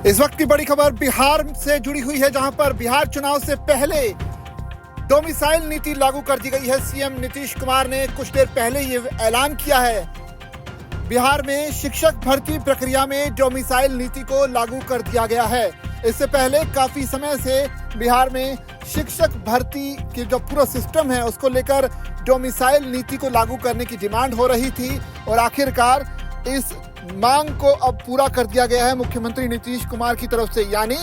इस वक्त की बड़ी खबर बिहार से जुड़ी हुई है, जहां पर बिहार चुनाव से पहले डोमिसाइल नीति लागू कर दी गई है। सीएम नीतीश कुमार ने कुछ देर पहले ये ऐलान किया है। बिहार में शिक्षक भर्ती प्रक्रिया में डोमिसाइल नीति को लागू कर दिया गया है। इससे पहले काफी समय से बिहार में शिक्षक भर्ती के जो पूरा सिस्टम है उसको लेकर डोमिसाइल नीति को लागू करने की डिमांड हो रही थी और आखिरकार इस मांग को अब पूरा कर दिया गया है मुख्यमंत्री नीतीश कुमार की तरफ से। यानी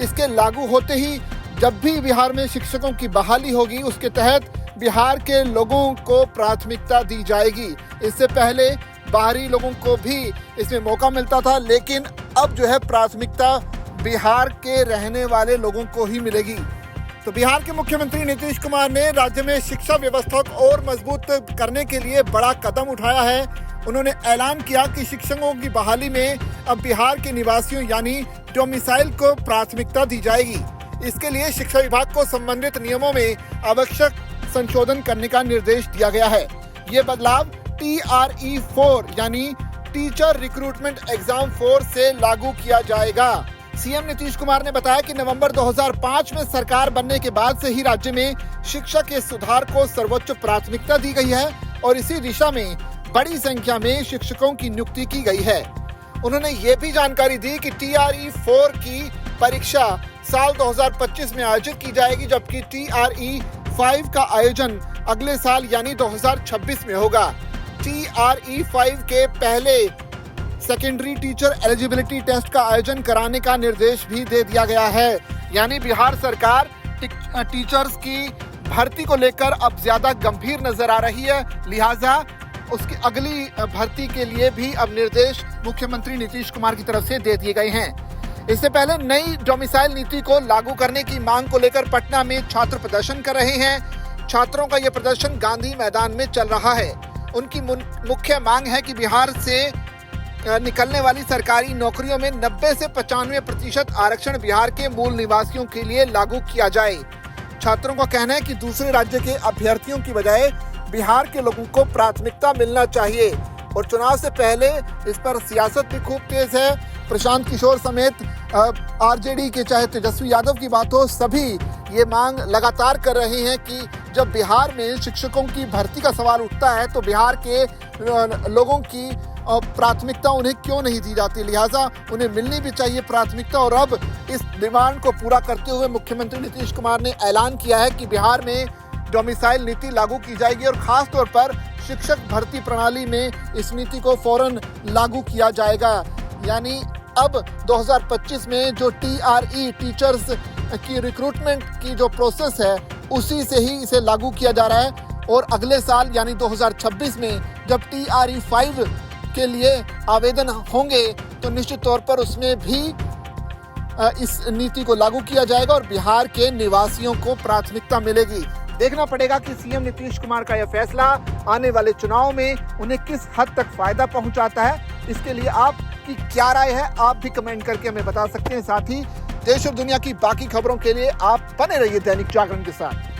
इसके लागू होते ही जब भी बिहार में शिक्षकों की बहाली होगी उसके तहत बिहार के लोगों को प्राथमिकता दी जाएगी। इससे पहले बाहरी लोगों को भी इसमें मौका मिलता था, लेकिन अब जो है प्राथमिकता बिहार के रहने वाले लोगों को ही मिलेगी। तो बिहार के मुख्यमंत्री नीतीश कुमार ने राज्य में शिक्षा व्यवस्था को और मजबूत करने के लिए बड़ा कदम उठाया है। उन्होंने ऐलान किया कि शिक्षकों की बहाली में अब बिहार के निवासियों यानी डोमिसाइल को प्राथमिकता दी जाएगी। इसके लिए शिक्षा विभाग को संबंधित नियमों में आवश्यक संशोधन करने का निर्देश दिया गया है। ये बदलाव TRE 4 यानी टीचर रिक्रूटमेंट एग्जाम 4 से लागू किया जाएगा। सीएम नीतीश कुमार ने बताया कि नवंबर 2005 में सरकार बनने के बाद से ही राज्य में शिक्षा के सुधार को सर्वोच्च प्राथमिकता दी गई है और इसी दिशा में बड़ी संख्या में शिक्षकों की नियुक्ति की गई है। उन्होंने ये भी जानकारी दी कि TRE 4 की परीक्षा साल 2025 में आयोजित की जाएगी, जबकि TRE 5 का आयोजन अगले साल यानी 2026 में होगा। TRE 5 के पहले सेकेंडरी टीचर एलिजिबिलिटी टेस्ट का आयोजन कराने का निर्देश भी दे दिया गया है। यानी बिहार सरकार टीचर्स की भर्ती को लेकर अब ज्यादा गंभीर नजर आ रही है, लिहाजा उसकी अगली भर्ती के लिए भी अब निर्देश मुख्यमंत्री नीतीश कुमार की तरफ से दे दिए गए हैं। इससे पहले नई डोमिसाइल नीति को लागू करने की मांग को लेकर पटना में छात्र प्रदर्शन कर रहे हैं। छात्रों का यह प्रदर्शन गांधी मैदान में चल रहा है। उनकी मुख्य मांग है कि बिहार से निकलने वाली सरकारी नौकरियों में 90 से 95% आरक्षण बिहार के मूल निवासियों के लिए लागू किया जाए। छात्रों का कहना है कि दूसरे राज्य के अभ्यर्थियों की बजाय बिहार के लोगों को प्राथमिकता मिलना चाहिए और चुनाव से पहले इस पर सियासत भी खूब तेज है। प्रशांत किशोर समेत आरजेडी के चाहे तेजस्वी यादव की बात हो, सभी ये मांग लगातार कर रहे हैं कि जब बिहार में शिक्षकों की भर्ती का सवाल उठता है तो बिहार के लोगों की प्राथमिकता उन्हें क्यों नहीं दी जाती, लिहाजा उन्हें मिलनी भी चाहिए प्राथमिकता। और अब इस डिमांड को पूरा करते हुए मुख्यमंत्री नीतीश कुमार ने ऐलान किया है कि बिहार में डोमिसाइल नीति लागू की जाएगी और खास तौर पर शिक्षक भर्ती प्रणाली में इस नीति को फौरन लागू किया जाएगा। यानी अब 2025 में जो TRE टीचर्स की रिक्रूटमेंट की जो प्रोसेस है उसी से ही इसे लागू किया जा रहा है और अगले साल यानी 2026 में जब TRE 5 के लिए आवेदन होंगे तो निश्चित तौर पर उसमें भी इस नीति को लागू किया जाएगा और बिहार के निवासियों को प्राथमिकता मिलेगी। देखना पड़ेगा कि सीएम नीतीश कुमार का यह फैसला आने वाले चुनाव में उन्हें किस हद तक फायदा पहुंचाता है। इसके लिए आपकी क्या राय है, आप भी कमेंट करके हमें बता सकते हैं। साथ ही देश और दुनिया की बाकी खबरों के लिए आप बने रहिए दैनिक जागरण के साथ।